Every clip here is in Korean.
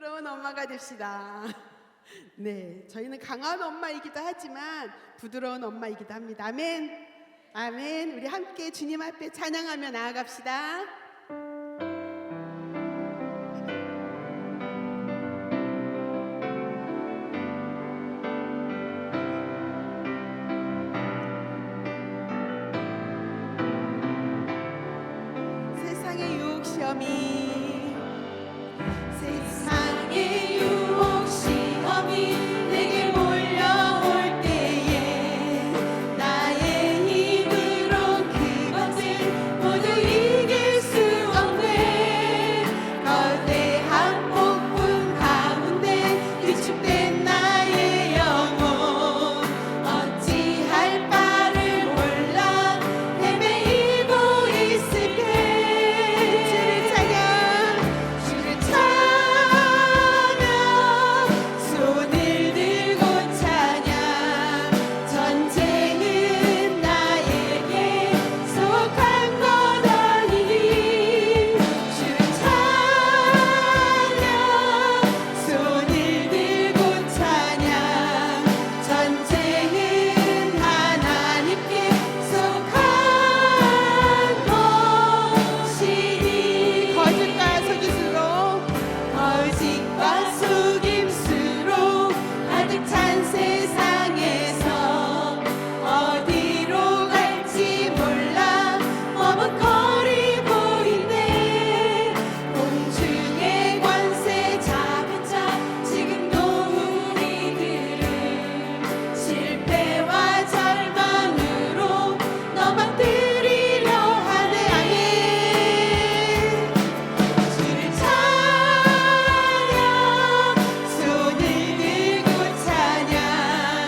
부드러운 엄마가 됩시다. 네, 저희는 강한 엄마이기도 하지만 부드러운 엄마이기도 합니다. 아멘. 아멘. 우리 함께 주님 앞에 찬양하며 나아갑시다. 세상의 유혹 시험이 세상의 유혹 시험이 내게 몰려올 때에 나의 힘으로 그것을 모두 이길 수 없네. 거대한 폭풍 가운데 위축된 나의 영혼 어찌할 바를 몰라 헤매이고 있을게. 주를 찬양 손을 들고 찬양 전쟁은 나에게 속한 것 아니니. 주를 찬양 손을 들고 찬양 전쟁은 하나님께 속한 것이니. 거짓과 속임수로 가득 찬 세상에서 어디로 갈지 몰라 머뭇거리고 있네. 공중의 관세 잡은 자 지금도 우리들을 실패와 절망으로 넘어뜨리려 하네. 아멘. 주를 찬양 손을 들고 찬양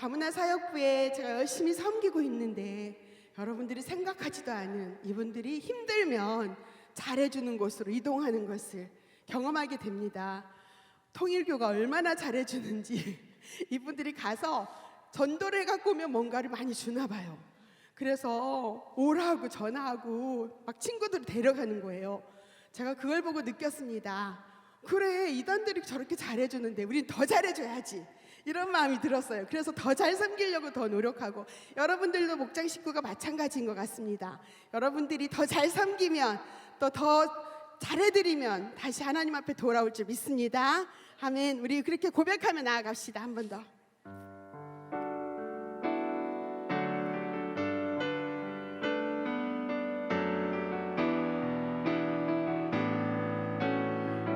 다문화 사역부에 제가 열심히 섬기고 있는데 여러분들이 생각하지도 않은 이분들이 힘들면 잘해주는 곳으로 이동하는 것을 경험하게 됩니다. 통일교가 얼마나 잘해주는지 이분들이 가서 전도를 해갖고 오면 뭔가를 많이 주나 봐요. 그래서 오라고 전화하고 막 친구들을 데려가는 거예요. 제가 그걸 보고 느꼈습니다. 그래, 이단들이 저렇게 잘해주는데 우린 더 잘해줘야지, 이런 마음이 들었어요. 그래서 더 잘 섬기려고 더 노력하고, 여러분들도 목장 식구가 마찬가지인 것 같습니다. 여러분들이 더 잘 섬기면 또 더 잘해드리면 다시 하나님 앞에 돌아올 줄 믿습니다. 아멘. 우리 그렇게 고백하며 나아갑시다. 한 번 더.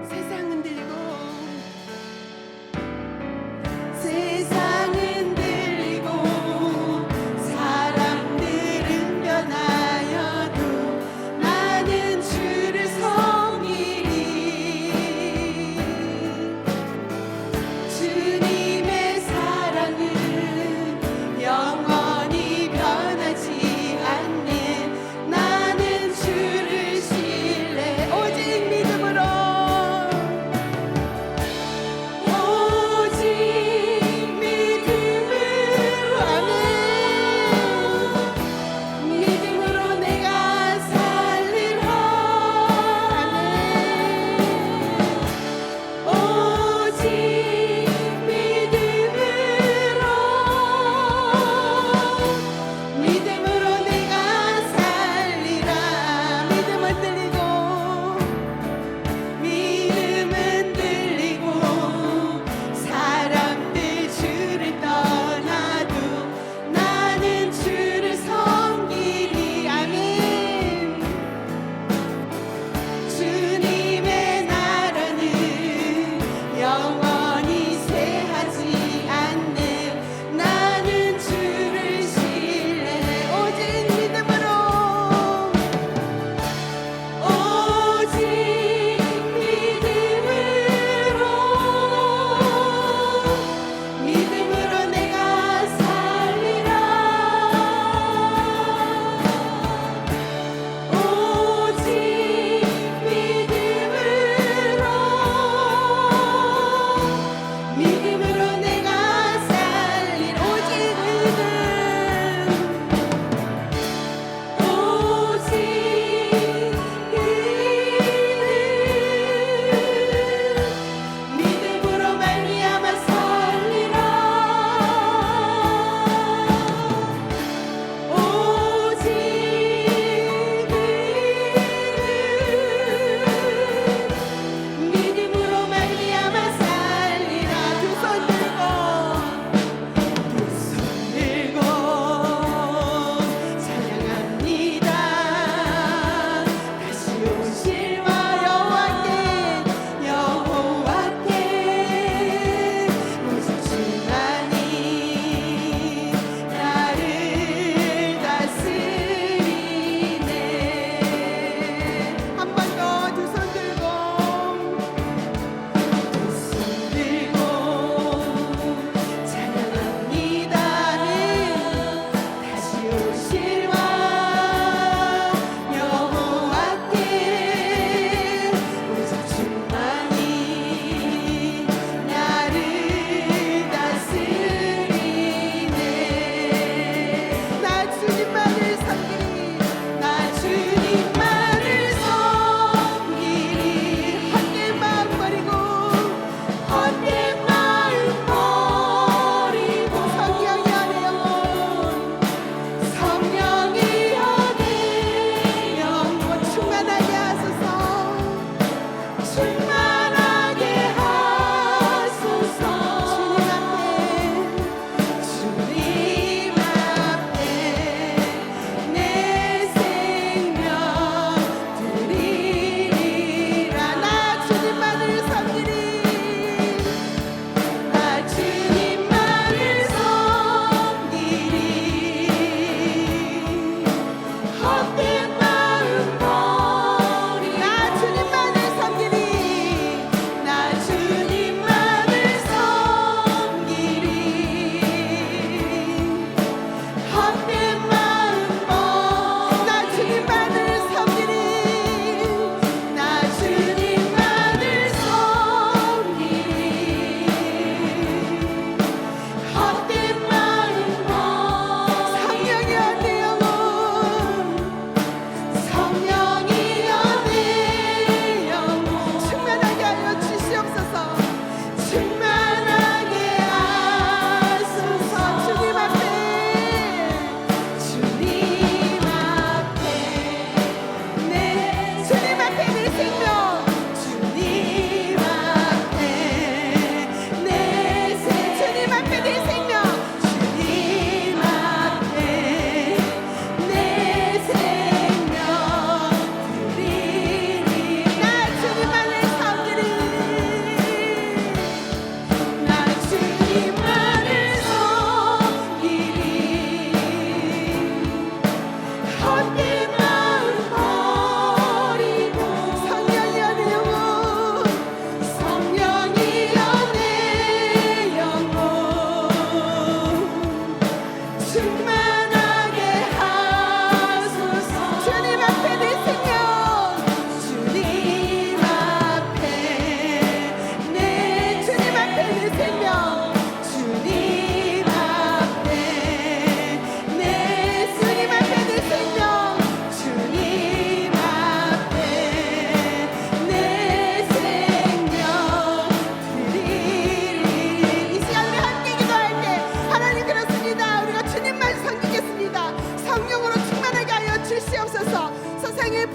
세상 흔들리고 세상 흔들리고 사람들은 변하여도 나는 주를 섬기리. 주님의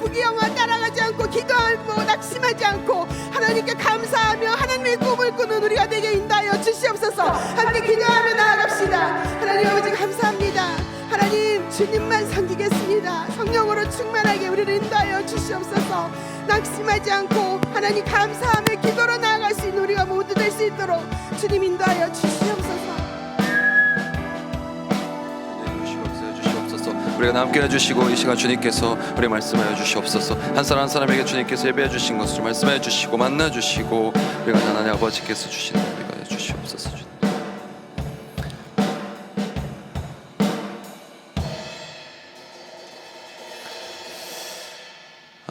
부귀영화 따라가지 않고 기도하고 낙심하지 않고 하나님께 감사하며 하나님의 꿈을 꾸는 우리가 되게 인도하여 주시옵소서. 함께 기도하며 나아갑시다. 하나님 아버지 감사합니다. 하나님 주님만 섬기겠습니다. 성령으로 충만하게 우리를 인도하여 주시옵소서. 낙심하지 않고 하나님 감사하며 기도로 나아갈 수 있는 우리가 모두 될 수 있도록 주님 인도하여 주시옵소서. 주시옵소서. 우리가 함께 해주시고 이 시간 주님께서 우리 말씀하여 주시옵소서. 한 사람 한 사람에게 주님께서 예배해 주신 것을 말씀해 주시고 만나 주시고 우리가 하나님 아버지께서 주시는 우리가 해 주시옵소서. 주님.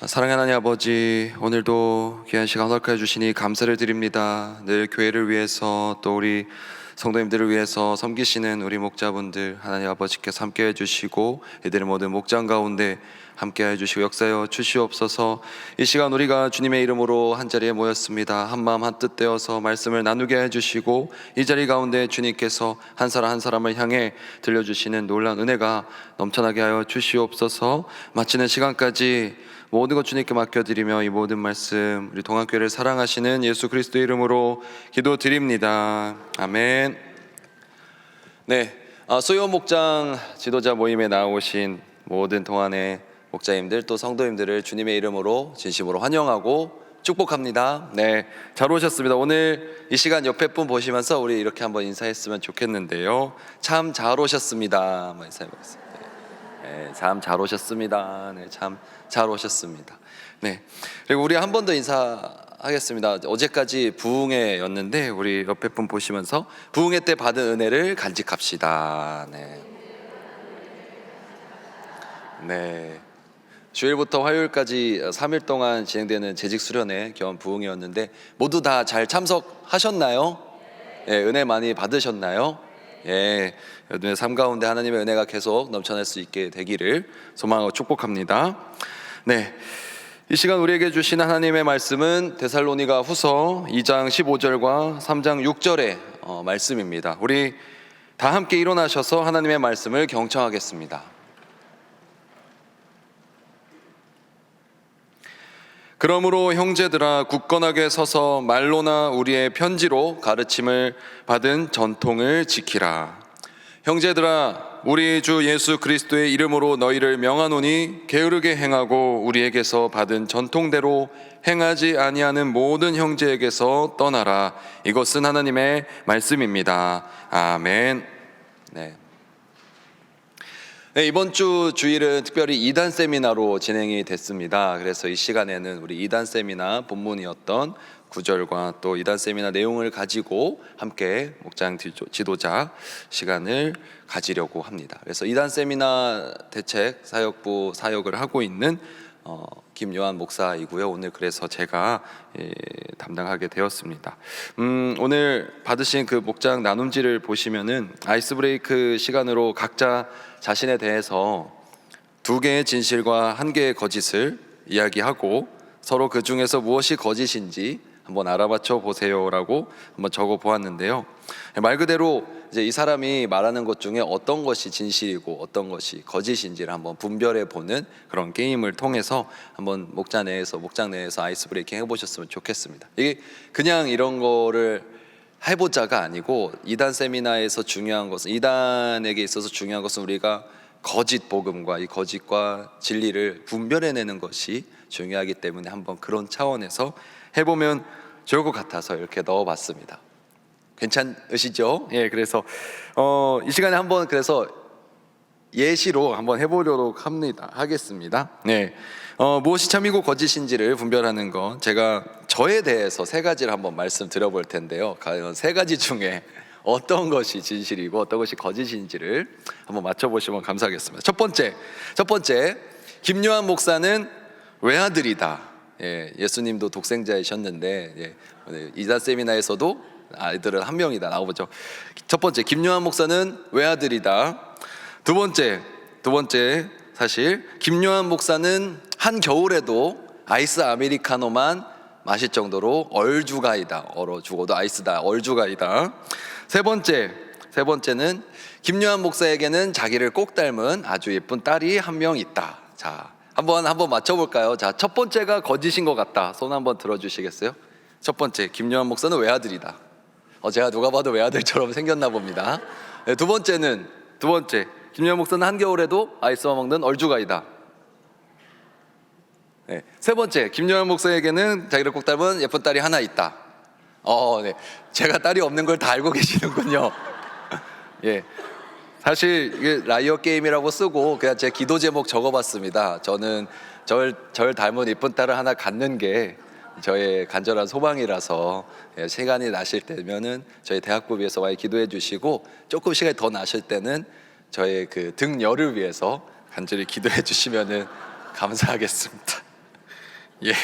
사랑하는 하나님 아버지, 오늘도 귀한 시간 허락하여 주시니 감사를 드립니다. 늘 교회를 위해서 또 우리 성도님들을 위해서 섬기시는 우리 목자분들 하나님 아버지께서 함께 해주시고 이들의 모든 목장 가운데 함께 해주시고 역사여 주시옵소서. 이 시간 우리가 주님의 이름으로 한자리에 모였습니다. 한마음 한뜻 되어서 말씀을 나누게 해주시고 이 자리 가운데 주님께서 한 사람 한 사람을 향해 들려주시는 놀라운 은혜가 넘쳐나게 하여 주시옵소서. 마치는 시간까지 모든 것 주님께 맡겨드리며 이 모든 말씀 우리 동안교회를 사랑하시는 예수 그리스도의 이름으로 기도드립니다. 아멘. 네, 소요 목장 지도자 모임에 나오신 모든 동안의 목자님들 또 성도님들을 주님의 이름으로 진심으로 환영하고 축복합니다. 네, 잘 오셨습니다. 오늘 이 시간 옆에 분 보시면서 우리 이렇게 한번 인사했으면 좋겠는데요. 참 잘 오셨습니다. 한번 인사해보겠습니다. 네, 참 잘 오셨습니다. 네, 참 잘 오셨습니다. 네, 그리고 우리 한 번 더 인사하겠습니다. 어제까지 부흥회였는데 우리 옆에 분 보시면서 부흥회 때 받은 은혜를 간직합시다. 네. 네. 주일부터 화요일까지 3일 동안 진행되는 재직 수련회 겸 부흥회였는데 모두 다 잘 참석하셨나요? 네, 은혜 많이 받으셨나요? 예, 여러분의 삶 가운데 하나님의 은혜가 계속 넘쳐날 수 있게 되기를 소망하고 축복합니다. 네, 이 시간 우리에게 주신 하나님의 말씀은 데살로니가 후서 2장 15절과 3장 6절의 말씀입니다. 우리 다 함께 일어나셔서 하나님의 말씀을 경청하겠습니다. 그러므로 형제들아 굳건하게 서서 말로나 우리의 편지로 가르침을 받은 전통을 지키라. 형제들아 우리 주 예수 그리스도의 이름으로 너희를 명하노니 게으르게 행하고 우리에게서 받은 전통대로 행하지 아니하는 모든 형제에게서 떠나라. 이것은 하나님의 말씀입니다. 아멘. 네. 네, 이번 주 주일은 특별히 2단 세미나로 진행이 됐습니다. 그래서 이 시간에는 우리 2단 세미나 본문이었던 9절과 또 2단 세미나 내용을 가지고 함께 목장 지도자 시간을 가지려고 합니다. 그래서 2단 세미나 대책 사역부 사역을 하고 있는 김요한 목사이고요. 오늘 그래서 제가 담당하게 되었습니다. 오늘 받으신 그 목장 나눔지를 보시면은 아이스 브레이크 시간으로 각자 자신에 대해서 2개의 진실과 1개의 거짓을 이야기하고 서로 그 중에서 무엇이 거짓인지 한번 알아맞혀 보세요라고 한번 적어 보았는데요. 말 그대로 이제 이 사람이 말하는 것 중에 어떤 것이 진실이고 어떤 것이 거짓인지를 한번 분별해 보는 그런 게임을 통해서 한번 목장 내에서 아이스 브레이킹 해보셨으면 좋겠습니다. 이게 그냥 이런 거를 해보자가 아니고 2단 세미나에서 중요한 것은 2단에게 있어서 중요한 것은 우리가 거짓 복음과 이 거짓과 진리를 분별해내는 것이 중요하기 때문에 한번 그런 차원에서 해보면 좋을 것 같아서 이렇게 넣어봤습니다. 괜찮으시죠? 예, 그래서 이 시간에 한번 그래서 예시로 한번 해보도록 하겠습니다. 네, 무엇이 참이고 거짓인지를 분별하는 것, 제가 저에 대해서 3가지를 한번 말씀드려볼 텐데요. 과연 3가지 중에 어떤 것이 진실이고 어떤 것이 거짓인지를 한번 맞춰보시면 감사하겠습니다. 첫 번째, 김요한 목사는 외아들이다. 예, 예수님도 독생자이셨는데 2단 세미나에서도 아이들은 1명이다 나오죠. 첫 번째, 김요한 목사는 외아들이다. 두 번째, 사실 김요한 목사는 한겨울에도 아이스 아메리카노만 마실 정도로 얼주가이다. 얼어 죽어도 아이스다. 얼주가이다. 세 번째는 김요한 목사에게는 자기를 꼭 닮은 아주 예쁜 딸이 1명 있다. 자, 한번 맞춰볼까요? 자, 첫 번째가 거짓인 것 같다. 손 한번 들어주시겠어요? 첫 번째, 김요한 목사는 외아들이다. 제가 누가 봐도 외아들처럼 생겼나 봅니다. 네, 두 번째, 김요한 목사는 한겨울에도 아이스만 먹는 얼죽아이다. 네, 세 번째, 김요한 목사에게는 자기를 꼭 닮은 예쁜 딸이 하나 있다. 네, 제가 딸이 없는 걸 다 알고 계시는군요. 예, 사실 이게 라이어 게임이라고 쓰고 그냥 제 기도 제목 적어봤습니다. 저는 절 닮은 예쁜 딸을 하나 갖는 게 저의 간절한 소망이라서 시간이 나실 때면은 저희 대학부 위해서 많이 기도해 주시고 조금 시간이 더 나실 때는 저의 그 등열을 위해서 간절히 기도해 주시면은 감사하겠습니다. 예.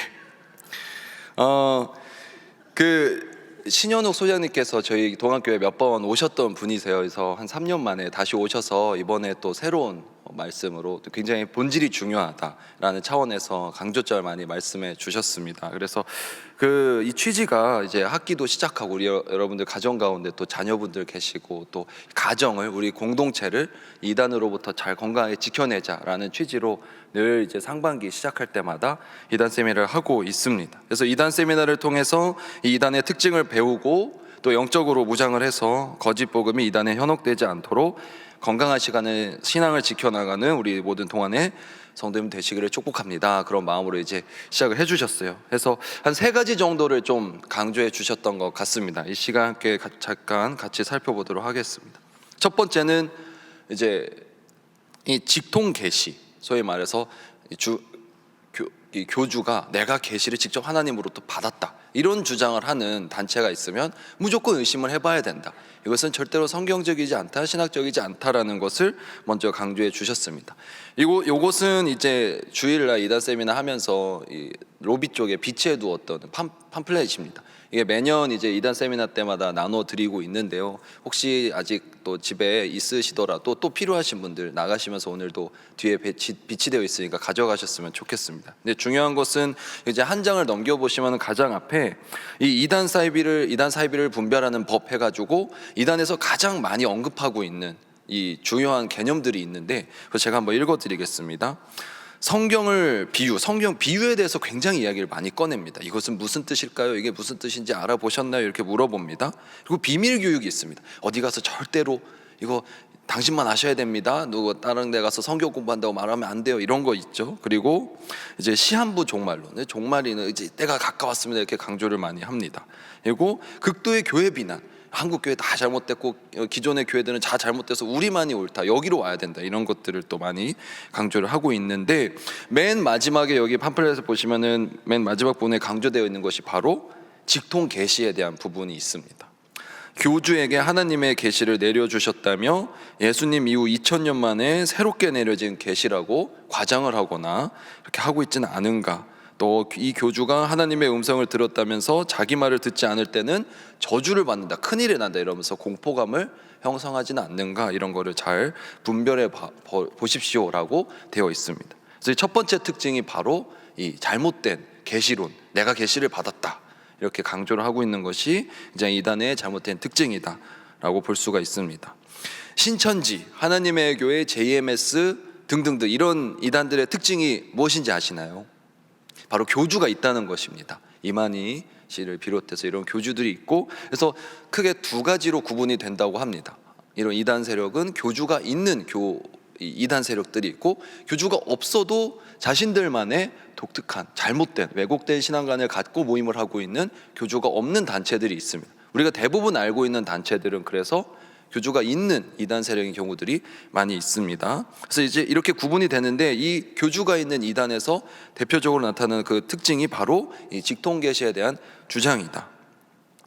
신현욱 소장님께서 저희 동안교회 몇 번 오셨던 분이세요. 그래서 한 3년 만에 다시 오셔서 이번에 또 새로운 말씀으로 또 굉장히 본질이 중요하다라는 차원에서 강조점을 많이 말씀해 주셨습니다. 그래서 이 취지가 이제 학기도 시작하고 우리 여러분들 가정 가운데 또 자녀분들 계시고 또 가정을 우리 공동체를 이단으로부터 잘 건강하게 지켜내자라는 취지로 늘 이제 상반기 시작할 때마다 이단 세미나를 하고 있습니다. 그래서 이단 세미나를 통해서 이 이단의 특징을 배우고 또 영적으로 무장을 해서 거짓 복음이 이단에 현혹되지 않도록 건강한 신앙을 지켜나가는 우리 모든 동안의 성도님 되시기를 축복합니다. 그런 마음으로 이제 시작을 해주셨어요. 그래서 한 3가지 정도를 좀 강조해 주셨던 것 같습니다. 이 시간 함께 잠깐 같이 살펴보도록 하겠습니다. 첫 번째는 이제 이 직통 계시, 소위 말해서 이 교주가 내가 계시를 직접 하나님으로부터 받았다, 이런 주장을 하는 단체가 있으면 무조건 의심을 해봐야 된다. 이것은 절대로 성경적이지 않다, 신학적이지 않다라는 것을 먼저 강조해 주셨습니다. 이곳은 이제 주일날 이단 세미나 하면서 이 로비 쪽에 비치해 두었던 팜플렛입니다. 이게 매년 이제 이단 세미나 때마다 나눠 드리고 있는데요. 혹시 아직 또 집에 있으시더라도 또 필요하신 분들 나가시면서 오늘도 뒤에 비치되어 있으니까 가져가셨으면 좋겠습니다. 근데 중요한 것은 이제 한 장을 넘겨 보시면 가장 앞에 이 이단 사이비를 분별하는 법 해가지고 이단에서 가장 많이 언급하고 있는 이 중요한 개념들이 있는데, 그래서 제가 한번 읽어드리겠습니다. 성경 비유에 대해서 굉장히 이야기를 많이 꺼냅니다. 이것은 무슨 뜻일까요? 이게 무슨 뜻인지 알아보셨나요? 이렇게 물어봅니다. 그리고 비밀 교육이 있습니다. 어디 가서 절대로 이거 당신만 아셔야 됩니다. 누구 다른 데 가서 성경 공부한다고 말하면 안 돼요. 이런 거 있죠. 그리고 이제 시한부 종말론, 종말이는 이제 때가 가까웠습니다, 이렇게 강조를 많이 합니다. 그리고 극도의 교회 비난, 한국 교회 다 잘못됐고 기존의 교회들은 다 잘못돼서 우리만이 옳다, 여기로 와야 된다, 이런 것들을 또 많이 강조를 하고 있는데, 맨 마지막에 여기 팜플렛을 보시면은 맨 마지막 부분에 강조되어 있는 것이 바로 직통 계시에 대한 부분이 있습니다. 교주에게 하나님의 계시를 내려주셨다며 예수님 이후 2000년 만에 새롭게 내려진 계시라고 과장을 하거나 이렇게 하고 있지는 않은가. 또 이 교주가 하나님의 음성을 들었다면서 자기 말을 듣지 않을 때는 저주를 받는다, 큰일이 난다 이러면서 공포감을 형성하지는 않는가, 이런 거를 잘 분별해 보십시오라고 되어 있습니다. 그래서 첫 번째 특징이 바로 이 잘못된 계시론, 내가 계시를 받았다, 이렇게 강조를 하고 있는 것이 이제 이단의 잘못된 특징이다라고 볼 수가 있습니다. 신천지, 하나님의 교회, JMS 등등등 이런 이단들의 특징이 무엇인지 아시나요? 바로 교주가 있다는 것입니다. 이만희 씨를 비롯해서 이런 교주들이 있고, 그래서 크게 2가지로 구분이 된다고 합니다. 이런 이단 세력은 교주가 있는 이단 세력들이 있고, 교주가 없어도 자신들만의 독특한 잘못된 왜곡된 신앙관을 갖고 모임을 하고 있는 교주가 없는 단체들이 있습니다. 우리가 대부분 알고 있는 단체들은 그래서 교주가 있는 이단 세력인 경우들이 많이 있습니다. 그래서 이제 이렇게 구분이 되는데, 이 교주가 있는 이단에서 대표적으로 나타나는 그 특징이 바로 이 직통 계시에 대한 주장이다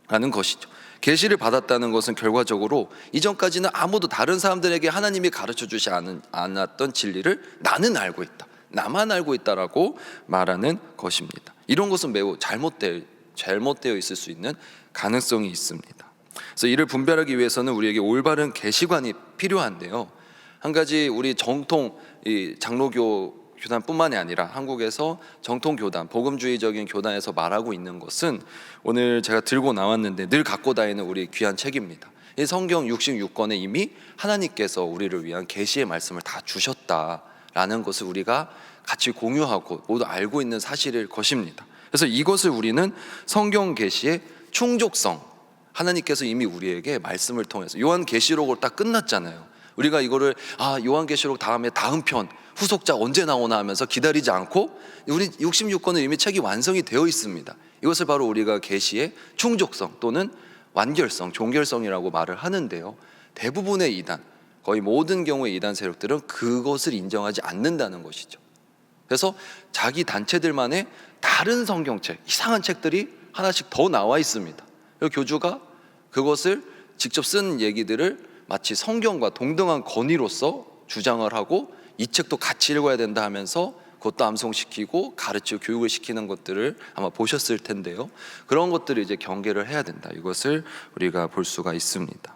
라는 것이죠. 계시를 받았다는 것은 결과적으로 이전까지는 아무도 다른 사람들에게 하나님이 가르쳐 주지 않았던 진리를 나는 알고 있다, 나만 알고 있다라고 말하는 것입니다. 이런 것은 매우 잘못되어 있을 수 있는 가능성이 있습니다. 그래서 이를 분별하기 위해서는 우리에게 올바른 계시관이 필요한데요. 한 가지 우리 정통 이 장로교 교단뿐만이 아니라 한국에서 정통 교단, 복음주의적인 교단에서 말하고 있는 것은 오늘 제가 들고 나왔는데 늘 갖고 다니는 우리 귀한 책입니다. 이 성경 66권에 이미 하나님께서 우리를 위한 계시의 말씀을 다 주셨다라는 것을 우리가 같이 공유하고 모두 알고 있는 사실일 것입니다. 그래서 이것을 우리는 성경 계시의 충족성, 하나님께서 이미 우리에게 말씀을 통해서 요한계시록으로 딱 끝났잖아요. 우리가 이거를 요한계시록 다음에 다음 편 후속작 언제 나오나 하면서 기다리지 않고 우리 66권은 이미 책이 완성이 되어 있습니다. 이것을 바로 우리가 계시의 충족성 또는 완결성, 종결성이라고 말을 하는데요, 대부분의 이단, 거의 모든 경우의 이단 세력들은 그것을 인정하지 않는다는 것이죠. 그래서 자기 단체들만의 다른 성경책, 이상한 책들이 하나씩 더 나와 있습니다. 그리고 교주가 그것을 직접 쓴 얘기들을 마치 성경과 동등한 권위로서 주장을 하고 이 책도 같이 읽어야 된다 하면서 그것도 암송시키고 가르치고 교육을 시키는 것들을 아마 보셨을 텐데요, 그런 것들을 이제 경계를 해야 된다, 이것을 우리가 볼 수가 있습니다.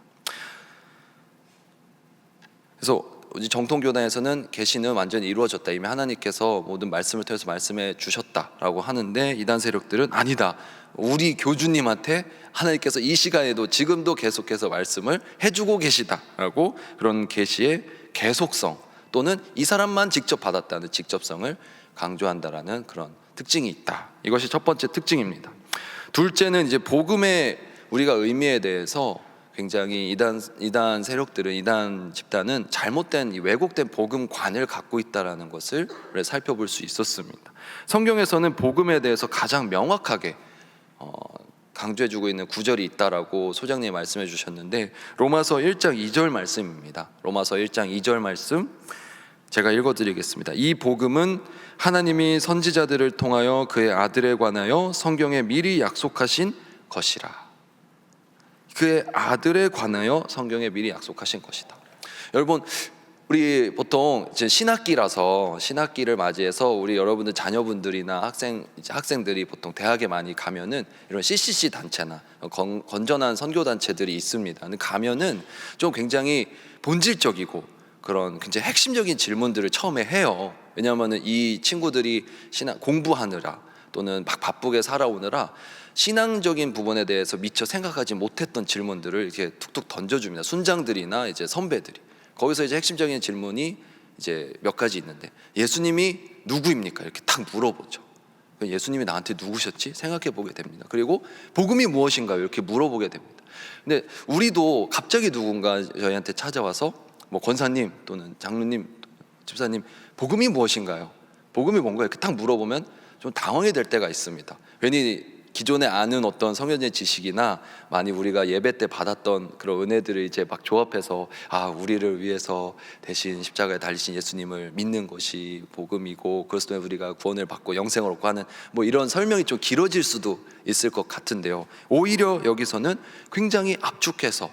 그래서 정통교단에서는 계시는 완전히 이루어졌다, 이미 하나님께서 모든 말씀을 통해서 말씀해 주셨다라고 하는데, 이단 세력들은 아니다, 우리 교주님한테 하나님께서 이 시간에도 지금도 계속해서 말씀을 해주고 계시다라고 그런 계시의 계속성 또는 이 사람만 직접 받았다는 직접성을 강조한다라는 그런 특징이 있다. 이것이 첫 번째 특징입니다. 둘째는 이제 복음의 우리가 의미에 대해서 굉장히 이단 세력들은, 이단 집단은 잘못된 왜곡된 복음관을 갖고 있다라는 것을 살펴볼 수 있었습니다. 성경에서는 복음에 대해서 가장 명확하게 강조해주고 있는 구절이 있다라고 소장님이 말씀해 주셨는데, 로마서 1장 2절 말씀입니다. 로마서 1장 2절 말씀 제가 읽어드리겠습니다. 이 복음은 하나님이 선지자들을 통하여 그의 아들에 관하여 성경에 미리 약속하신 것이라. 그의 아들에 관하여 성경에 미리 약속하신 것이다. 여러분, 우리 보통 이제 신학기라서 신학기를 맞이해서 우리 여러분들 자녀분들이나 학생들이 보통 대학에 많이 가면은 이런 CCC 단체나 건전한 선교 단체들이 있습니다. 근데 가면은 좀 굉장히 본질적이고 그런 굉장히 핵심적인 질문들을 처음에 해요. 왜냐하면은 이 친구들이 공부하느라 또는 막 바쁘게 살아오느라 신앙적인 부분에 대해서 미처 생각하지 못했던 질문들을 이렇게 툭툭 던져줍니다. 순장들이나 이제 선배들이. 거기서 이제 핵심적인 질문이 이제 몇 가지 있는데, 예수님이 누구입니까? 이렇게 딱 물어보죠. 예수님이 나한테 누구셨지? 생각해 보게 됩니다. 그리고 복음이 무엇인가요? 이렇게 물어보게 됩니다. 근데 우리도 갑자기 누군가 저희한테 찾아와서 뭐 권사님 또는 장로님, 집사님, 복음이 무엇인가요? 복음이 뭔가요? 이렇게 딱 물어보면 좀 당황이 될 때가 있습니다. 괜히 기존에 아는 어떤 성경의 지식이나 많이 우리가 예배 때 받았던 그런 은혜들을 이제 막 조합해서 우리를 위해서 대신 십자가에 달리신 예수님을 믿는 것이 복음이고 그것 때문에 우리가 구원을 받고 영생을 얻고 하는 뭐 이런 설명이 좀 길어질 수도 있을 것 같은데요, 오히려 여기서는 굉장히 압축해서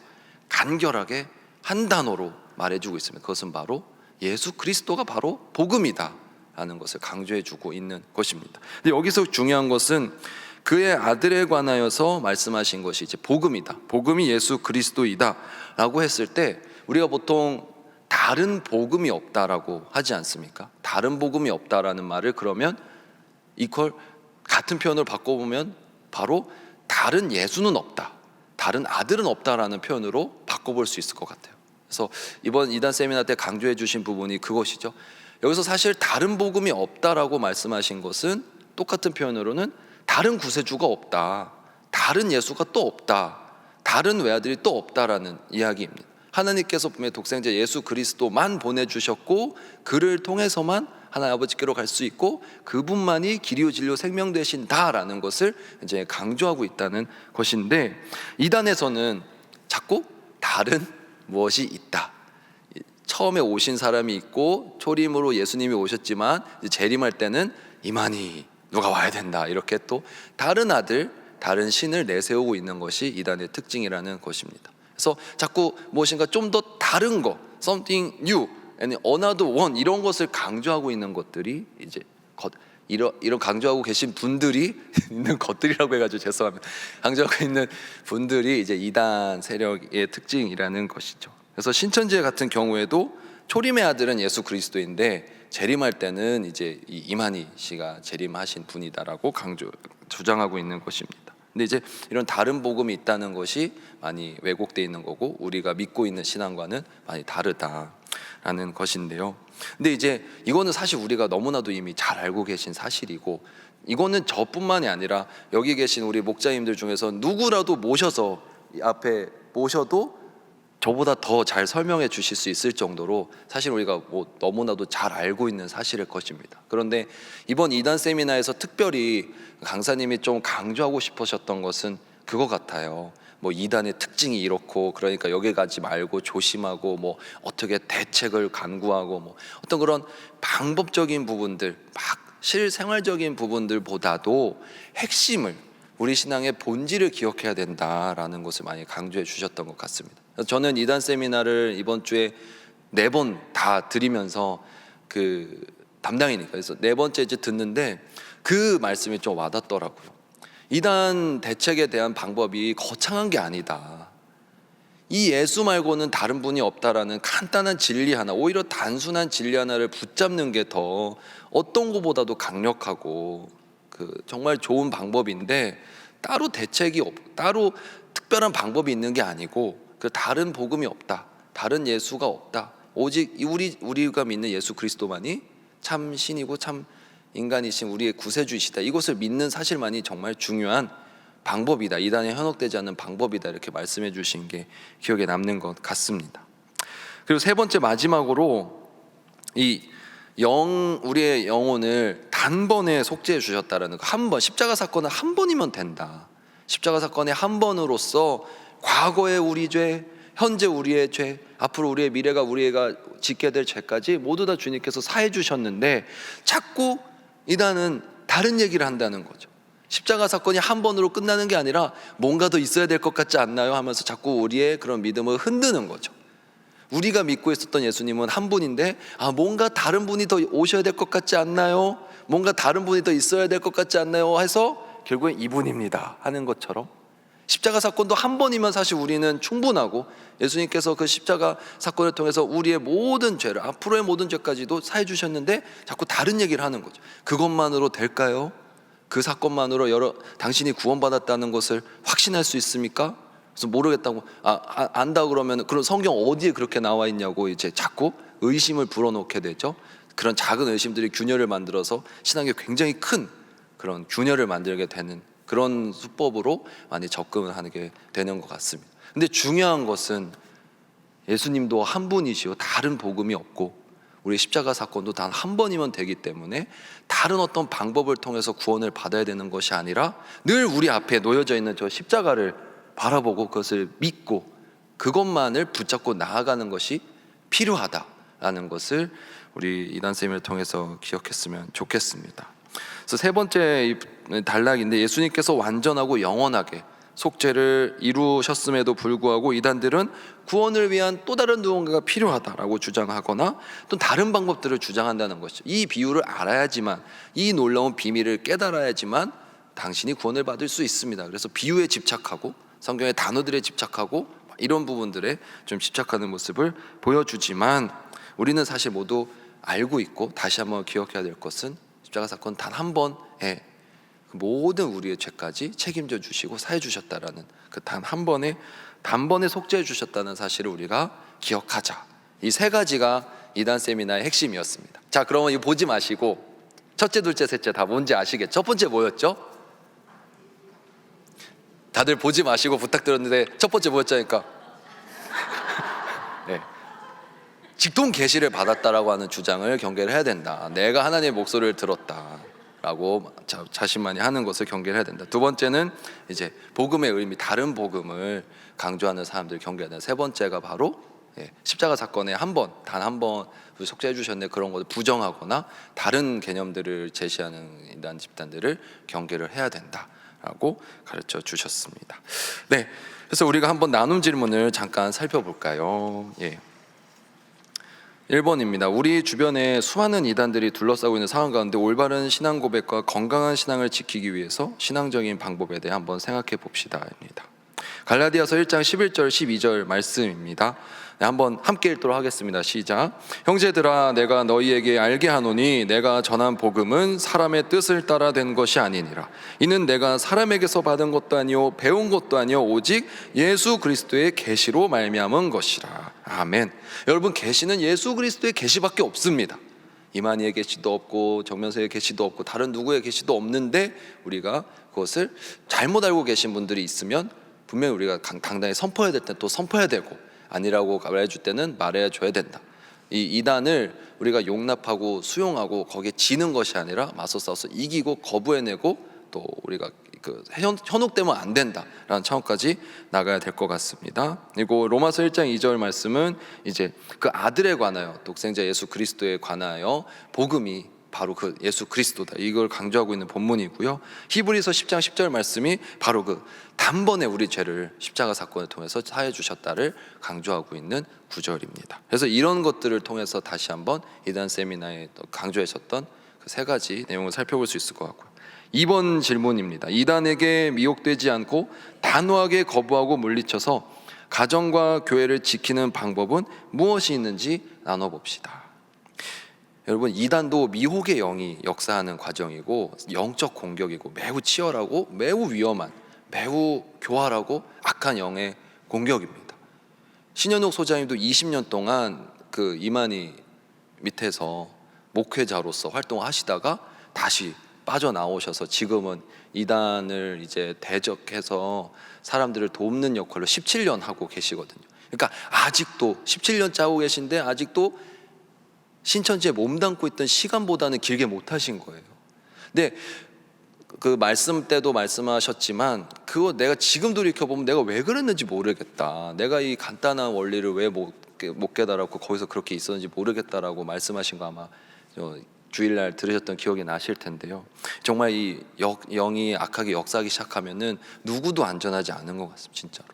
간결하게 한 단어로 말해주고 있습니다. 그것은 바로 예수 그리스도가 바로 복음이다 라는 것을 강조해주고 있는 것입니다. 근데 여기서 중요한 것은 그의 아들에 관하여서 말씀하신 것이 이제 복음이다, 복음이 예수 그리스도이다 라고 했을 때 우리가 보통 다른 복음이 없다라고 하지 않습니까? 다른 복음이 없다라는 말을 그러면 이걸 같은 표현으로 바꿔보면 바로 다른 예수는 없다, 다른 아들은 없다라는 표현으로 바꿔볼 수 있을 것 같아요. 그래서 이번 이단 세미나 때 강조해 주신 부분이 그것이죠. 여기서 사실 다른 복음이 없다라고 말씀하신 것은 똑같은 표현으로는 다른 구세주가 없다, 다른 예수가 또 없다, 다른 외아들이 또 없다라는 이야기입니다. 하나님께서 분명히 독생자 예수 그리스도만 보내주셨고 그를 통해서만 하나님 아버지께로 갈 수 있고 그분만이 길이요 진리요 생명 되신다라는 것을 이제 강조하고 있다는 것인데, 이단에서는 자꾸 다른 무엇이 있다, 처음에 오신 사람이 있고 초림으로 예수님이 오셨지만 이제 재림할 때는 이만희 누가 와야 된다, 이렇게 또 다른 아들, 다른 신을 내세우고 있는 것이 이단의 특징이라는 것입니다. 그래서 자꾸 무엇인가 좀 더 다른 거, something new, another one, 이런 것을 강조하고 있는 것들이 이제 이런 강조하고 계신 분들이 있는 것들이라고 해가지고 죄송합니다. 강조하고 있는 분들이 이제 이단 세력의 특징이라는 것이죠. 그래서 신천지 같은 경우에도 초림의 아들은 예수 그리스도인데 재림할 때는 이제 이만희 씨가 재림하신 분이다라고 주장하고 있는 것입니다. 근데 이제 이런 다른 복음이 있다는 것이 많이 왜곡되어 있는 거고 우리가 믿고 있는 신앙과는 많이 다르다. 라는 것인데요. 근데 이제 이거는 사실 우리가 너무나도 이미 잘 알고 계신 사실이고, 이거는 저뿐만이 아니라 여기 계신 우리 목자님들 중에서 누구라도 모셔서 이 앞에 모셔도 저보다 더 잘 설명해 주실 수 있을 정도로 사실 우리가 뭐 너무나도 잘 알고 있는 사실일 것입니다. 그런데 이번 이단 세미나에서 특별히 강사님이 좀 강조하고 싶으셨던 것은 그거 같아요. 뭐 이단의 특징이 이렇고, 그러니까 여기 가지 말고 조심하고, 뭐 어떻게 대책을 간구하고, 뭐 어떤 그런 방법적인 부분들, 막 실생활적인 부분들보다도 핵심을, 우리 신앙의 본질을 기억해야 된다라는 것을 많이 강조해 주셨던 것 같습니다. 저는 이단 세미나를 이번 주에 4번 다 들으면서 그 담당이니까 그래서 4번째 이제 듣는데 그 말씀이 좀 와닿더라고요. 이단 대책에 대한 방법이 거창한 게 아니다. 이 예수 말고는 다른 분이 없다라는 간단한 진리 하나, 오히려 단순한 진리 하나를 붙잡는 게 더 어떤 것보다도 강력하고 그 정말 좋은 방법인데, 따로 대책이 따로 특별한 방법이 있는 게 아니고, 그 다른 복음이 없다, 다른 예수가 없다, 오직 우리가 믿는 예수 그리스도만이 참 신이고 참 인간이신 우리의 구세주이시다, 이것을 믿는 사실만이 정말 중요한 방법이다, 이단에 현혹되지 않는 방법이다, 이렇게 말씀해 주신 게 기억에 남는 것 같습니다. 그리고 세 번째, 마지막으로 우리의 영혼을 단번에 속죄해 주셨다라는 거. 한 번, 십자가 사건은 한 번이면 된다. 십자가 사건의 한 번으로써 과거의 우리 죄, 현재 우리의 죄, 앞으로 우리의 미래가 우리가 짓게 될 죄까지 모두 다 주님께서 사해 주셨는데, 자꾸 이단은 다른 얘기를 한다는 거죠. 십자가 사건이 한 번으로 끝나는 게 아니라 뭔가 더 있어야 될 것 같지 않나요? 하면서 자꾸 우리의 그런 믿음을 흔드는 거죠. 우리가 믿고 있었던 예수님은 한 분인데, 뭔가 다른 분이 더 오셔야 될 것 같지 않나요? 뭔가 다른 분이 더 있어야 될 것 같지 않나요? 해서 결국엔 이분입니다 하는 것처럼, 십자가 사건도 한 번이면 사실 우리는 충분하고, 예수님께서 그 십자가 사건을 통해서 우리의 모든 죄를, 앞으로의 모든 죄까지도 사해 주셨는데 자꾸 다른 얘기를 하는 거죠. 그것만으로 될까요? 그 사건만으로 당신이 구원받았다는 것을 확신할 수 있습니까? 그래서 모르겠다고, 안다 그러면 그런 성경 어디에 그렇게 나와 있냐고 이제 자꾸 의심을 불어넣게 되죠. 그런 작은 의심들이 균열을 만들어서 신앙에 굉장히 큰 그런 균열을 만들게 되는 그런 수법으로 많이 접근을 하게 되는 것 같습니다. 근데 중요한 것은 예수님도 한 분이시요 다른 복음이 없고, 우리 십자가 사건도 단 한 번이면 되기 때문에 다른 어떤 방법을 통해서 구원을 받아야 되는 것이 아니라 늘 우리 앞에 놓여져 있는 저 십자가를 바라보고 그것을 믿고 그것만을 붙잡고 나아가는 것이 필요하다라는 것을 우리 이단 쌤을 통해서 기억했으면 좋겠습니다. 그래서 세 번째 단락인데, 예수님께서 완전하고 영원하게 속죄를 이루셨음에도 불구하고 이단들은 구원을 위한 또 다른 누군가가 필요하다라고 주장하거나 또 다른 방법들을 주장한다는 것이죠. 이 비유를 알아야지만, 이 놀라운 비밀을 깨달아야지만 당신이 구원을 받을 수 있습니다. 그래서 비유에 집착하고 성경의 단어들에 집착하고 이런 부분들에 좀 집착하는 모습을 보여주지만, 우리는 사실 모두 알고 있고 다시 한번 기억해야 될 것은 십자가 사건 단 한 번에 모든 우리의 죄까지 책임져 주시고 사해 주셨다라는 그 단 한 번에 단번에 속죄해 주셨다는 사실을 우리가 기억하자. 이 세 가지가 이단 세미나의 핵심이었습니다. 자, 그러면 이거 보지 마시고 첫째, 둘째, 셋째 다 뭔지 아시겠죠? 첫 번째 뭐였죠? 다들 보지 마시고 부탁드렸는데 첫 번째 뭐였자니까? 네. 직통 계시를 받았다라고 하는 주장을 경계를 해야 된다. 내가 하나님의 목소리를 들었다라고 자신만이 하는 것을 경계를 해야 된다. 두 번째는 이제 복음의 의미, 다른 복음을 강조하는 사람들 경계해야 된다. 세 번째가 바로 십자가 사건에 단 한 번 속죄해 주셨네, 그런 것을 부정하거나 다른 개념들을 제시하는 인간 집단들을 경계를 해야 된다라고 가르쳐 주셨습니다. 네, 그래서 우리가 한번 나눔 질문을 잠깐 살펴볼까요? 1번입니다. 우리 주변에 수많은 이단들이 둘러싸고 있는 상황 가운데 올바른 신앙 고백과 건강한 신앙을 지키기 위해서 신앙적인 방법에 대해 한번 생각해 봅시다입니다. 갈라디아서 1장 11절 12절 말씀입니다. 네, 한번 함께 읽도록 하겠습니다. 시작. 형제들아, 내가 너희에게 알게 하노니 내가 전한 복음은 사람의 뜻을 따라 된 것이 아니니라. 이는 내가 사람에게서 받은 것도 아니요 배운 것도 아니요 오직 예수 그리스도의 계시로 말미암은 것이라. 아멘. 여러분, 계시는 예수 그리스도의 계시밖에 없습니다. 이만희의 계시도 없고 정면서의 계시도 없고 다른 누구의 계시도 없는데, 우리가 그것을 잘못 알고 계신 분들이 있으면 분명히 우리가 당당히 선포해야 될 때 또 선포해야 되고, 아니라고 말해줄 때는 말해줘야 된다. 이 이단을 우리가 용납하고 수용하고 거기에 지는 것이 아니라 맞서 싸워서 이기고 거부해내고, 또 우리가 현혹되면 안 된다라는 차원까지 나가야 될 것 같습니다. 그리고 로마서 1장 2절 말씀은 이제 그 아들에 관하여, 독생자 예수 그리스도에 관하여 복음이 바로 그 예수 그리스도다, 이걸 강조하고 있는 본문이고요. 히브리서 10장 10절 말씀이 바로 그 단번에 우리 죄를 십자가 사건을 통해서 사해 주셨다를 강조하고 있는 구절입니다. 그래서 이런 것들을 통해서 다시 한번 이단 세미나에 강조하셨던 그 세 가지 내용을 살펴볼 수 있을 것 같고요. 2번 질문입니다. 이단에게 미혹되지 않고 단호하게 거부하고 물리쳐서 가정과 교회를 지키는 방법은 무엇이 있는지 나눠봅시다. 여러분, 이단도 미혹의 영이 역사하는 과정이고 영적 공격이고 매우 치열하고 매우 위험한, 매우 교활하고 악한 영의 공격입니다. 신현욱 소장님도 20년 동안 그 이만희 밑에서 목회자로서 활동을 하시다가 다시 빠져나오셔서 지금은 이단을 이제 대적해서 사람들을 돕는 역할로 17년 하고 계시거든요. 그러니까 아직도 17년째 하고 계신데 아직도 신천지에 몸담고 있던 시간보다는 길게 못 하신 거예요. 근데 그 말씀 때도 말씀하셨지만, 그거 내가 지금 돌이켜보면 내가 왜 그랬는지 모르겠다, 내가 이 간단한 원리를 왜 못 깨달았고 거기서 그렇게 있었는지 모르겠다라고 말씀하신 거 아마 주일날 들으셨던 기억이 나실 텐데요. 정말 이 영이 악하게 역사하기 시작하면은 누구도 안전하지 않은 것 같습니다. 진짜로.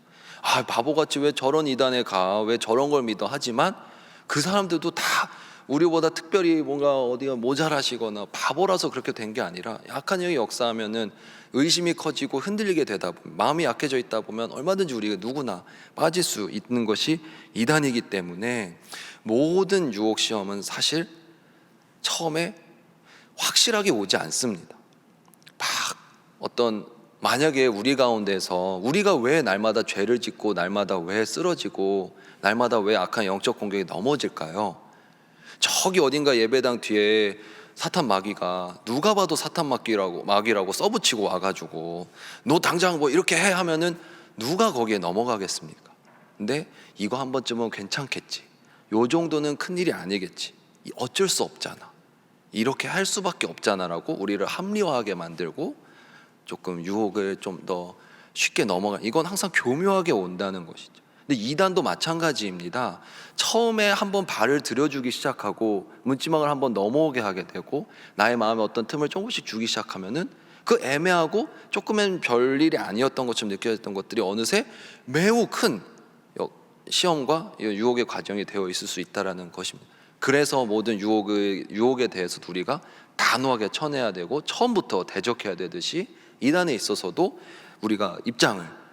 바보같이 왜 저런 이단에 가, 왜 저런 걸 믿어, 하지만 그 사람들도 다 우리보다 특별히 뭔가 어디가 모자라시거나 바보라서 그렇게 된 게 아니라, 약한 영이 역사하면은 의심이 커지고 흔들리게 되다 보면, 마음이 약해져 있다 보면 얼마든지 우리가 누구나 빠질 수 있는 것이 이단이기 때문에, 모든 유혹 시험은 사실 처음에 확실하게 오지 않습니다. 만약에 우리 가운데서 우리가 왜 날마다 죄를 짓고 날마다 왜 쓰러지고 날마다 왜 악한 영적 공격에 넘어질까요? 저기 어딘가 예배당 뒤에 사탄 마귀가, 누가 봐도 사탄 마귀라고 써붙이고 와가지고 너 당장 뭐 이렇게 해 하면은 누가 거기에 넘어가겠습니까? 근데 이거 한 번쯤은 괜찮겠지, 요 정도는 큰일이 아니겠지, 어쩔 수 없잖아, 이렇게 할 수밖에 없잖아라고 우리를 합리화하게 만들고 조금 유혹을 좀 더 쉽게 이건 항상 교묘하게 온다는 것이죠. 근데 이단도 마찬가지입니다. 처음에 한번 발을 들여주기 시작하고 문지방을 한번 넘어오게 하게 되고 나의 마음에 어떤 틈을 조금씩 주기 시작하면은 그 애매하고 조금은 별일이 아니었던 것처럼 느껴졌던 것들이 어느새 매우 큰 시험과 유혹의 과정이 되어 있을 수 있다는 것입니다. 그래서 모든 유혹에 대해서 우리가 단호하게 쳐내야 되고 처음부터 대적해야 되듯이, 이단에 있어서도 우리가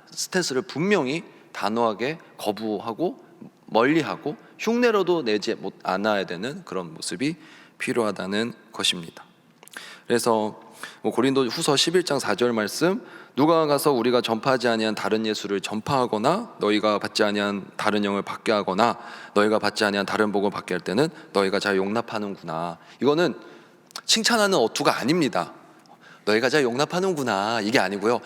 스탠스를 분명히 단호하게 거부하고 멀리하고 흉내로도 내지 않아야 되는 그런 모습이 필요하다는 것입니다. 그래서 고린도 후서 11장 4절 말씀, 누가 가서 우리가 전파하지 아니한 다른 예수를 전파하거나 너희가 받지 아니한 다른 영을 받게 하거나 너희가 받지 아니한 다른 복을 받게 할 때는 너희가 잘 용납하는구나. 이거는 칭찬하는 어투가 아닙니다. 너희가 잘 용납하는구나, 이게 아니고요.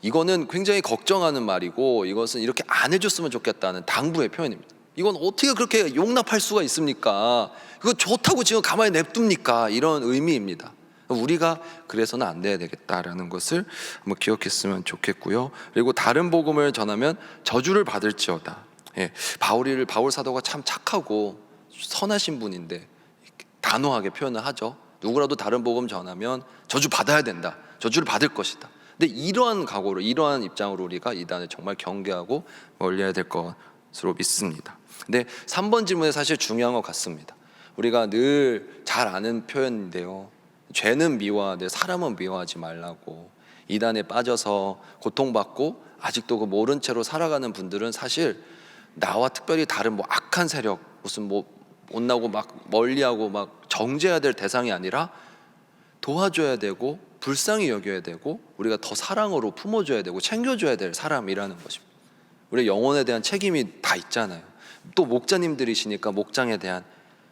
이거는 굉장히 걱정하는 말이고, 이것은 이렇게 안 해줬으면 좋겠다는 당부의 표현입니다. 이건 어떻게 그렇게 용납할 수가 있습니까? 이거 좋다고 지금 가만히 냅둡니까? 이런 의미입니다. 우리가 그래서는 안 돼야 되겠다라는 것을 한번 기억했으면 좋겠고요. 그리고 다른 복음을 전하면 저주를 받을지어다. 바울 사도가 참 착하고 선하신 분인데 단호하게 표현을 하죠. 누구라도 다른 복음 전하면 저주 받아야 된다, 저주를 받을 것이다. 근데 이러한 각오로, 이러한 입장으로 우리가 이단을 정말 경계하고 멀리해야 될 것으로 믿습니다. 근데 3번 질문이 사실 중요한 것 같습니다. 우리가 늘 잘 아는 표현인데요, 죄는 미워하되 사람은 미워하지 말라고. 이단에 빠져서 고통받고 아직도 그 모른 채로 살아가는 분들은 사실 나와 특별히 다른 뭐 악한 세력, 무슨 뭐 못나고 막 멀리하고 막 정죄해야 될 대상이 아니라 도와줘야 되고 불쌍히 여겨야 되고 우리가 더 사랑으로 품어줘야 되고 챙겨줘야 될 사람이라는 것입니다. 우리 영혼에 대한 책임이 다 있잖아요. 또 목자님들이시니까 목장에 대한,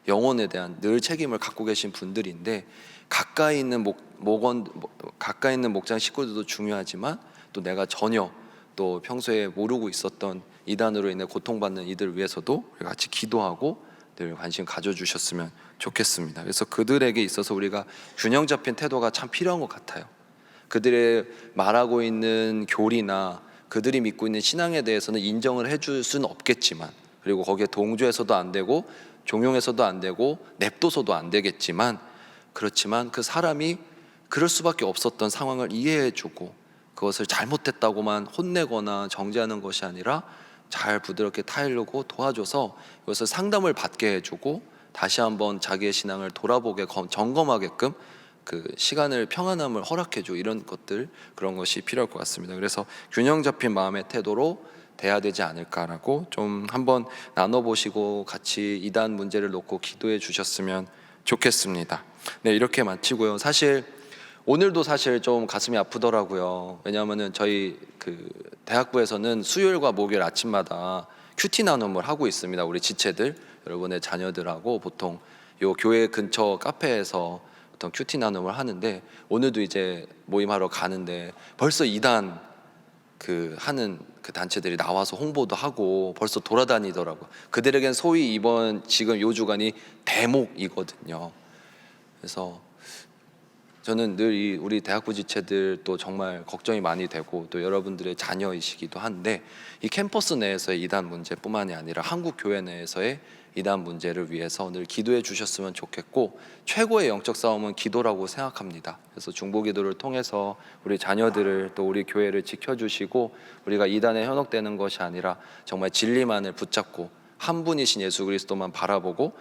영혼에 대한 늘 책임을 갖고 계신 분들인데, 가까이 있는 가까이 있는 목장 식구들도 중요하지만 또 내가 전혀 또 평소에 모르고 있었던 이단으로 인해 고통받는 이들 위해서도 우리 같이 기도하고 늘 관심 가져주셨으면 좋겠습니다. 그래서 그들에게 있어서 우리가 균형 잡힌 태도가 참 필요한 것 같아요. 그들의 말하고 있는 교리나 그들이 믿고 있는 신앙에 대해서는 인정을 해줄 수는 없겠지만, 그리고 거기에 동조해서도 안 되고 종용해서도 안 되고 냅둬서도 안 되겠지만, 그렇지만 그 사람이 그럴 수밖에 없었던 상황을 이해해주고 그것을 잘못했다고만 혼내거나 정죄하는 것이 아니라 잘 부드럽게 타이르고 도와줘서 이것을 상담을 받게 해주고 다시 한번 자기의 신앙을 돌아보게 점검하게끔 그 시간을, 평안함을 허락해주고, 이런 것들, 그런 것이 필요할 것 같습니다. 그래서 균형 잡힌 마음의 태도로 돼야 되지 않을까라고 좀 한번 나눠보시고 같이 이단 문제를 놓고 기도해 주셨으면 좋겠습니다. 네, 이렇게 마치고요. 사실 오늘도 사실 좀 가슴이 아프더라고요. 왜냐하면은 저희 그 대학부에서는 수요일과 목요일 아침마다 큐티 나눔을 하고 있습니다. 우리 지체들, 여러분의 자녀들하고 보통 요 교회 근처 카페에서 보통 큐티 나눔을 하는데, 오늘도 이제 모임하러 가는데 벌써 이단 그 하는 그 단체들이 나와서 홍보도 하고 벌써 돌아다니더라고요. 그들에겐 소위 이번 지금 요 주간이 대목이거든요. 그래서 저는 늘 우리 대학부 지체들 또 정말 걱정이 많이 되고, 또 여러분들의 자녀이시기도 한데, 이 캠퍼스 내에서의 이단 문제뿐만이 아니라 한국 교회 내에서의 이단 문제를 위해서 늘 기도해 주셨으면 좋겠고, 최고의 영적 싸움은 기도라고 생각합니다. 그래서 중보기도를 통해서 우리 자녀들을 또 우리 교회를 지켜주시고, 우리가 이단에 현혹되는 것이 아니라 정말 진리만을 붙잡고 한 분이신 예수 그리스도만 바라보고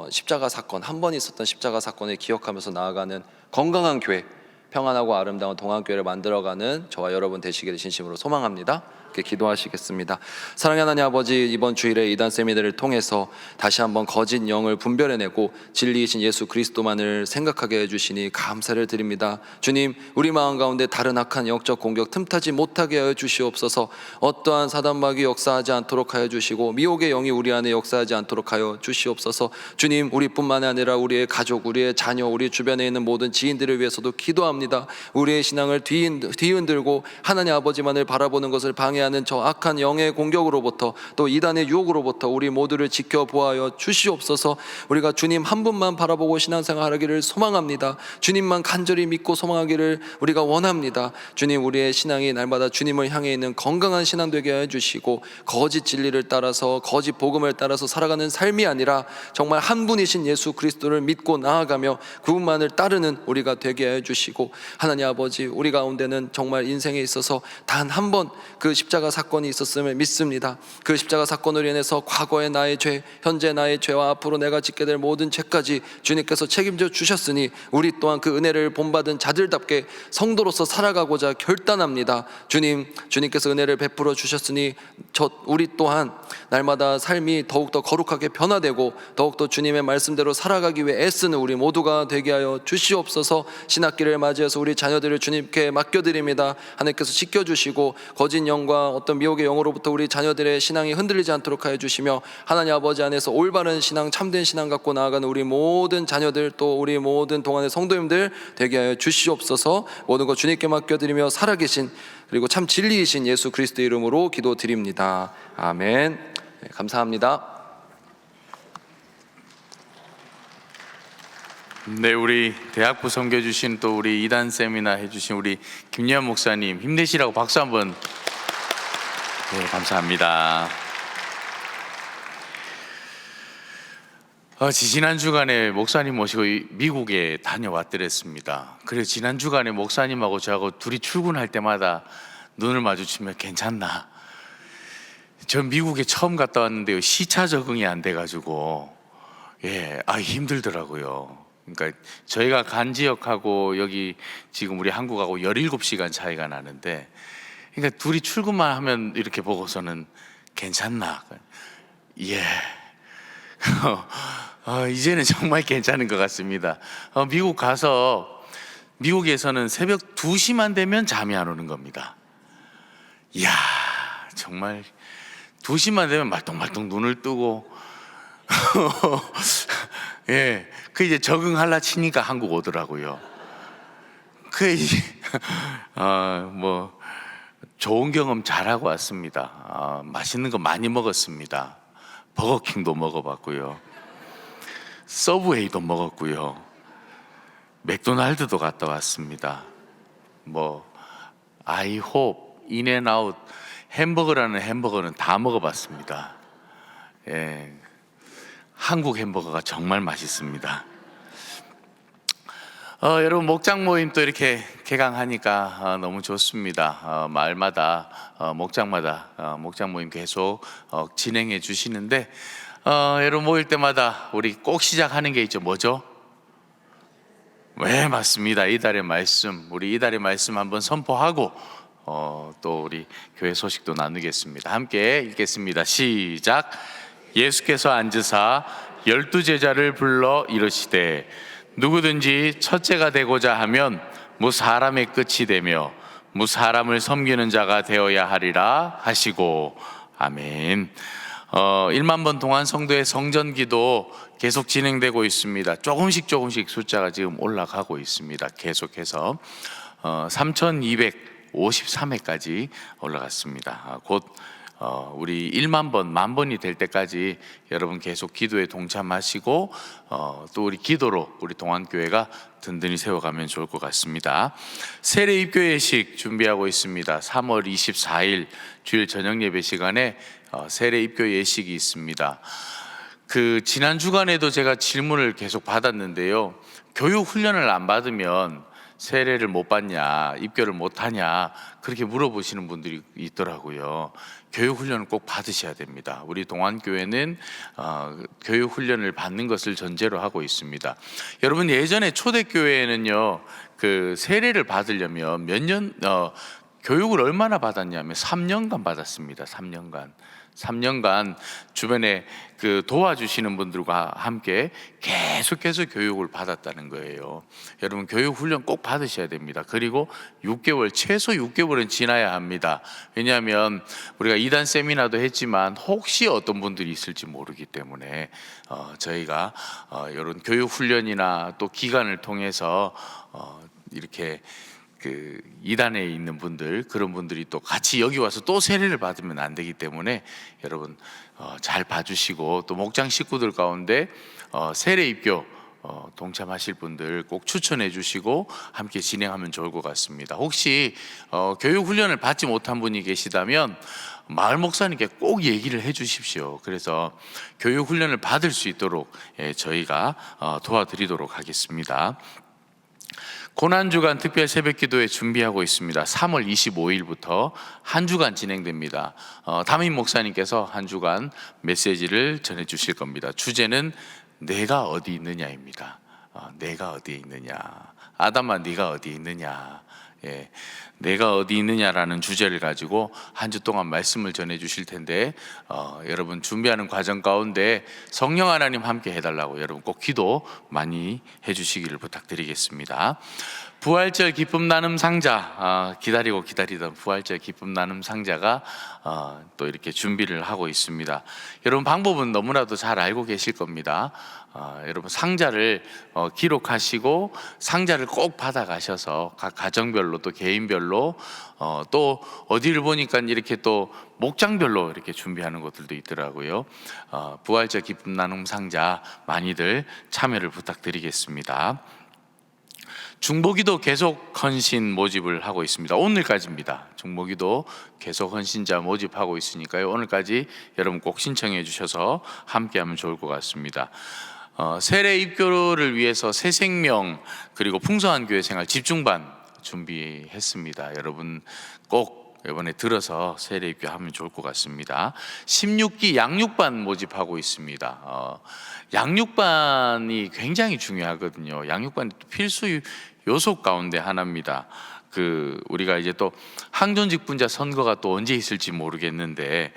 십자가 사건, 한 번 있었던 십자가 사건을 기억하면서 나아가는 건강한 교회, 평안하고 아름다운 동안교회를 만들어가는 저와 여러분 되시기를 진심으로 소망합니다. 이렇게 기도하시겠습니다. 사랑의 하나님 아버지, 이번 주일에 이단 세미나를 통해서 다시 한번 거짓 영을 분별해내고 진리이신 예수 그리스도만을 생각하게 해주시니 감사를 드립니다. 주님, 우리 마음 가운데 다른 악한 영적 공격 틈타지 못하게 하여 주시옵소서. 어떠한 사단마귀 역사하지 않도록 하여 주시고 미혹의 영이 우리 안에 역사하지 않도록 하여 주시옵소서. 주님, 우리뿐만 아니라 우리의 가족, 우리의 자녀, 우리 주변에 있는 모든 지인들을 위해서도 기도합니다. 우리의 신앙을 뒤흔들고 하나님 아버지만을 바라보는 것을 방해하는 저 악한 영의 공격으로부터, 또 이단의 유혹으로부터 우리 모두를 지켜보아여 주시옵소서. 우리가 주님 한 분만 바라보고 신앙생활하기를 소망합니다. 주님만 간절히 믿고 소망하기를 우리가 원합니다. 주님, 우리의 신앙이 날마다 주님을 향해 있는 건강한 신앙 되게 해주시고, 거짓 진리를 따라서, 거짓 복음을 따라서 살아가는 삶이 아니라 정말 한 분이신 예수 그리스도를 믿고 나아가며 그분만을 따르는 우리가 되게 해주시고, 하나님 아버지, 우리 가운데는 정말 인생에 있어서 단 한 번 그 십자가 사건이 있었음을 믿습니다. 그 십자가 사건으로 인해서 과거의 나의 죄, 현재 나의 죄와 앞으로 내가 짓게 될 모든 죄까지 주님께서 책임져 주셨으니 우리 또한 그 은혜를 본받은 자들답게 성도로서 살아가고자 결단합니다. 주님께서 은혜를 베풀어 주셨으니 우리 또한 날마다 삶이 더욱더 거룩하게 변화되고 더욱더 주님의 말씀대로 살아가기 위해 애쓰는 우리 모두가 되게 하여 주시옵소서. 신학기를 맞이해서 우리 자녀들을 주님께 맡겨드립니다. 하나님께서 지켜주시고 거짓 영과 어떤 미혹의 영으로부터 우리 자녀들의 신앙이 흔들리지 않도록 하여 주시며, 하나님 아버지 안에서 올바른 신앙, 참된 신앙 갖고 나아가는 우리 모든 자녀들, 또 우리 모든 동안의 성도님들 되게 하여 주시옵소서. 모든 것 주님께 맡겨드리며 살아계신 그리고 참 진리이신 예수 그리스도 이름으로 기도드립니다. 아멘. 네, 감사합니다. 네, 우리 대학부 섬겨주신 또 우리 이단 세미나 해주신 우리 김예한 목사님 힘내시라고 박수 한번. 네, 감사합니다. 지난 주간에 목사님 모시고 미국에 다녀왔더랬습니다. 그래서 지난 주간에 목사님하고 저하고 둘이 출근할 때마다 눈을 마주치면 괜찮나? 전 미국에 처음 갔다 왔는데요, 시차 적응이 안 돼가지고 힘들더라고요. 그러니까 저희가 간 지역하고 여기 지금 우리 한국하고 17시간 차이가 나는데 그러니까 둘이 출근만 하면 이렇게 보고서는 괜찮나? 예. 이제는 정말 괜찮은 것 같습니다. 미국 가서 미국에서는 새벽 2시만 되면 잠이 안 오는 겁니다. 이야, 정말 2시만 되면 말똥말똥 눈을 뜨고 예, 그 이제 적응하려 치니까 한국 오더라고요. 그 이제 뭐 좋은 경험 잘하고 왔습니다. 맛있는 거 많이 먹었습니다. 버거킹도 먹어봤고요, 서브웨이도 먹었고요, 맥도날드도 갔다 왔습니다. 뭐 아이홉, 인앤아웃, 햄버거라는 햄버거는 다 먹어봤습니다. 예, 한국 햄버거가 정말 맛있습니다. 여러분, 목장 모임 또 이렇게 개강하니까 너무 좋습니다. 마을마다 목장마다 목장 모임 계속 진행해 주시는데, 여러분 모일 때마다 우리 꼭 시작하는 게 있죠. 뭐죠? 네, 맞습니다. 이달의 말씀, 우리 이달의 말씀 한번 선포하고 또 우리 교회 소식도 나누겠습니다. 함께 읽겠습니다. 시작. 예수께서 앉으사 12제자를 불러 이르시되 누구든지 첫째가 되고자 하면 무 사람의 끝이 되며 무 사람을 섬기는 자가 되어야 하리라 하시고. 아멘. 1만 번 동안 성도의 성전기도 계속 진행되고 있습니다. 조금씩 숫자가 지금 올라가고 있습니다. 계속해서 3253회까지 올라갔습니다. 곧 우리 1만 번, 10,000번이 될 때까지 여러분 계속 기도에 동참하시고 또 우리 기도로 우리 동안교회가 든든히 세워가면 좋을 것 같습니다. 세례 입교 예식 준비하고 있습니다. 3월 24일 주일 저녁 예배 시간에 세례 입교 예식이 있습니다. 그 지난 주간에도 제가 질문을 계속 받았는데요, 교육 훈련을 안 받으면 세례를 못 받냐, 입교를 못 하냐, 그렇게 물어보시는 분들이 있더라고요. 교육 훈련을 꼭 받으셔야 됩니다. 우리 동안교회는 교육 훈련을 받는 것을 전제로 하고 있습니다. 여러분, 예전에 초대교회에는요, 그 세례를 받으려면 교육을 얼마나 받았냐면 3년간 받았습니다. 3년간 주변에 그 도와주시는 분들과 함께 계속해서 교육을 받았다는 거예요. 여러분, 교육 훈련 꼭 받으셔야 됩니다. 그리고 6개월, 최소 6개월은 지나야 합니다. 왜냐하면 우리가 2단 세미나도 했지만 혹시 어떤 분들이 있을지 모르기 때문에 저희가 이런 교육 훈련이나 또 기간을 통해서 이렇게 그 2단에 있는 분들, 그런 분들이 또 같이 여기 와서 또 세례를 받으면 안 되기 때문에 여러분 잘 봐주시고, 또 목장 식구들 가운데 세례 입교 동참하실 분들 꼭 추천해 주시고 함께 진행하면 좋을 것 같습니다. 혹시 교육 훈련을 받지 못한 분이 계시다면 마을 목사님께 꼭 얘기를 해 주십시오. 그래서 교육 훈련을 받을 수 있도록 저희가 도와드리도록 하겠습니다. 고난주간 특별 새벽기도회 준비하고 있습니다. 3월 25일부터 한 주간 진행됩니다. 담임 목사님께서 한 주간 메시지를 전해 주실 겁니다. 주제는 내가 어디 있느냐입니다. 내가 어디에 있느냐, 아담아 네가 어디에 있느냐. 예, 내가 어디 있느냐라는 주제를 가지고 한 주 동안 말씀을 전해 주실 텐데, 여러분 준비하는 과정 가운데 성령 하나님 함께 해달라고 여러분 꼭 기도 많이 해주시기를 부탁드리겠습니다. 부활절 기쁨 나눔 상자, 기다리던 부활절 기쁨 나눔 상자가 또 이렇게 준비를 하고 있습니다. 여러분, 방법은 너무나도 잘 알고 계실 겁니다. 여러분, 상자를 기록하시고 상자를 꼭 받아가셔서 각 가정별로 또 개인별로 또 어디를 보니까 이렇게 또 목장별로 이렇게 준비하는 것들도 있더라고요. 부활절 기쁨 나눔 상자 많이들 참여를 부탁드리겠습니다. 중보기도 계속 헌신 모집을 하고 있습니다. 오늘까지입니다. 중보기도 계속 헌신자 모집하고 있으니까요, 오늘까지 여러분 꼭 신청해 주셔서 함께하면 좋을 것 같습니다. 세례 입교를 위해서 새생명 그리고 풍성한 교회 생활 집중반 준비했습니다. 여러분 꼭 이번에 들어서 세례 입교하면 좋을 것 같습니다. 16기 양육반 모집하고 있습니다. 양육반이 굉장히 중요하거든요. 양육반이 필수 요소 가운데 하나입니다. 우리가 이제 또 항존직 분자 선거가 또 언제 있을지 모르겠는데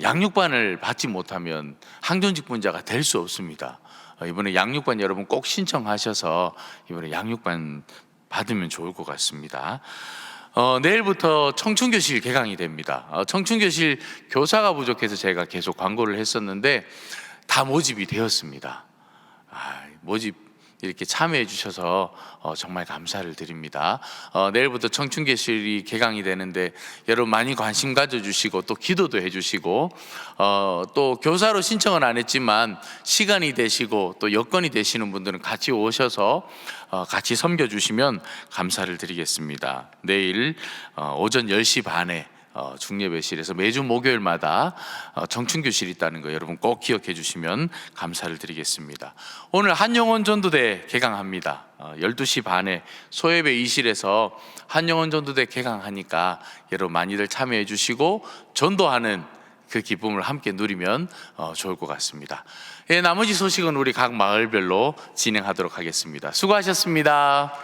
양육반을 받지 못하면 항존직 분자가 될 수 없습니다. 이번에 양육반 여러분 꼭 신청하셔서 이번에 양육반 받으면 좋을 것 같습니다. 내일부터 청춘교실 개강이 됩니다. 청춘교실 교사가 부족해서 제가 계속 광고를 했었는데 다 모집이 되었습니다. 모집 이렇게 참여해 주셔서 정말 감사를 드립니다. 내일부터 청춘교실이 개강이 되는데 여러분 많이 관심 가져주시고 또 기도도 해주시고 또 교사로 신청은 안 했지만 시간이 되시고 또 여건이 되시는 분들은 같이 오셔서 같이 섬겨주시면 감사를 드리겠습니다. 내일 오전 10시 반에 중예배실에서 매주 목요일마다 청춘교실이 있다는 거 여러분 꼭 기억해 주시면 감사를 드리겠습니다. 오늘 한영원 전도대 개강합니다. 12시 반에 소예배 2실에서 한영원 전도대 개강하니까 여러분 많이들 참여해 주시고 전도하는 그 기쁨을 함께 누리면 좋을 것 같습니다. 나머지 소식은 우리 각 마을별로 진행하도록 하겠습니다. 수고하셨습니다.